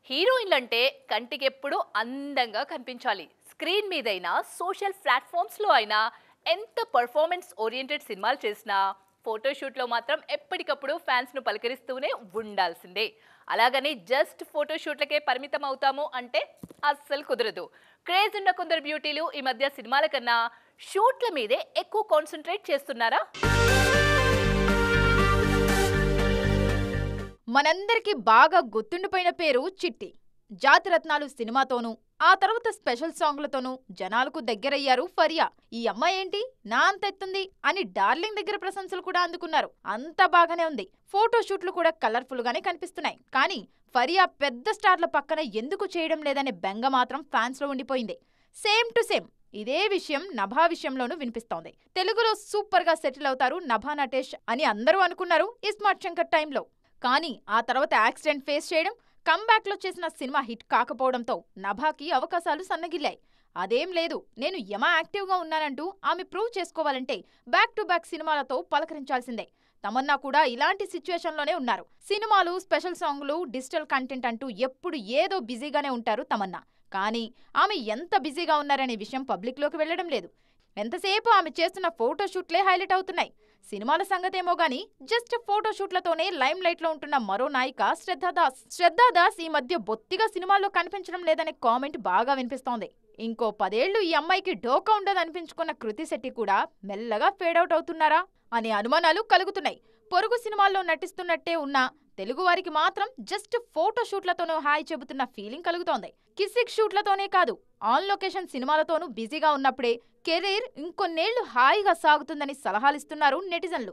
హీరోయిన్లంటే కంటికెప్పుడు అందంగా కనిపించాలి. స్క్రీన్ మీదైనా సోషల్ ప్లాట్ఫామ్స్లో అయినా ఎంత పర్ఫార్మెన్స్ ఓరియంటెడ్ సినిమాలు చేసినా ఫోటోషూట్లో మాత్రం ఎప్పటికప్పుడు ఫ్యాన్స్ను పలకరిస్తూనే ఉండాల్సిందే. అలాగని జస్ట్ ఫోటోషూట్లకే పరిమితం అవుతాము అంటే అస్సలు కుదరదు. క్రేజ్ ఉన్న కొందరు బ్యూటీలు ఈ మధ్య సినిమాల కన్నా షూట్ల మీదే ఎక్కువ కాన్సన్ట్రేట్ చేస్తున్నారా? మనందరికీ బాగా గుర్తుండిపోయిన పేరు చిట్టి. జాతిరత్నాలు సినిమాతోనూ ఆ తర్వాత స్పెషల్ సాంగ్లతోనూ జనాలకు దగ్గరయ్యారు ఫరియా. ఈ అమ్మాయి ఏంటి నా అంత ఎత్తుంది అని డార్లింగ్ దగ్గర ప్రశంసలు కూడా అందుకున్నారు. అంతా బాగానే ఉంది, ఫోటోషూట్లు కూడా కలర్ఫుల్ గానే కనిపిస్తున్నాయి. కానీ ఫరియా పెద్ద స్టార్ల పక్కన ఎందుకు చేయడం లేదనే బెంగ మాత్రం ఫ్యాన్స్ లో ఉండిపోయింది. సేమ్ టు సేమ్ ఇదే విషయం నభా విషయంలోనూ వినిపిస్తోంది. తెలుగులో సూపర్ గా సెటిల్ అవుతారు నభా నటేష్ అని అందరూ అనుకున్నారు ఇస్మార్ట్ శంకర్ టైంలో. కానీ ఆ తర్వాత యాక్సిడెంట్ ఫేస్ చేయడం, కమ్బ్యాక్ లో చేసిన సినిమా హిట్ కాకపోవడంతో నభాకి అవకాశాలు సన్నగిల్లాయి. అదేం లేదు, నేను యమ యాక్టివ్గా ఉన్నానంటూ ఆమె ప్రూవ్ చేసుకోవాలంటే బ్యాక్ టు బ్యాక్ సినిమాలతో పలకరించాల్సిందే. తమన్నా కూడా ఇలాంటి సిచ్యువేషన్లోనే ఉన్నారు. సినిమాలు, స్పెషల్ సాంగ్లు, డిజిటల్ కంటెంట్ అంటూ ఎప్పుడు ఏదో బిజీగానే ఉంటారు తమన్నా. కానీ ఆమె ఎంత బిజీగా ఉన్నారనే విషయం పబ్లిక్లోకి వెళ్లడం లేదు. ఎంతసేపు ఆమె చేస్తున్న ఫోటోషూట్లే హైలైట్ అవుతున్నాయి. సినిమాల సంగతేమో గానీ జస్ట్ ఫోటోషూట్లతోనే లైమ్ లైట్ లో ఉంటున్న మరో నాయిక శ్రద్ధాదాస్ ఈ మధ్య బొత్తిగా సినిమాల్లో కనిపించడం లేదనే కామెంట్ బాగా వినిపిస్తోంది. ఇంకో 10 ఏళ్లు ఈ అమ్మాయికి ఢోకా ఉండదనిపించుకున్న కృతి శెట్టి కూడా మెల్లగా ఫేడౌట్ అవుతున్నారా అనే అనుమానాలు కలుగుతున్నాయి. పొరుగు సినిమాల్లో నటిస్తున్నట్టే ఉన్నా తెలుగువారికి మాత్రం జస్ట్ ఫోటోషూట్లతోనూ హాయ్ చెబుతున్న ఫీలింగ్ కలుగుతోంది. కిసిక్ షూట్లతోనే కాదు, ఆన్ లొకేషన్ సినిమాలతోనూ బిజీగా ఉన్నప్పుడే కెరీర్ ఇంకొన్నేళ్లు హాయిగా సాగుతుందని సలహాలిస్తున్నారు నెటిజన్లు.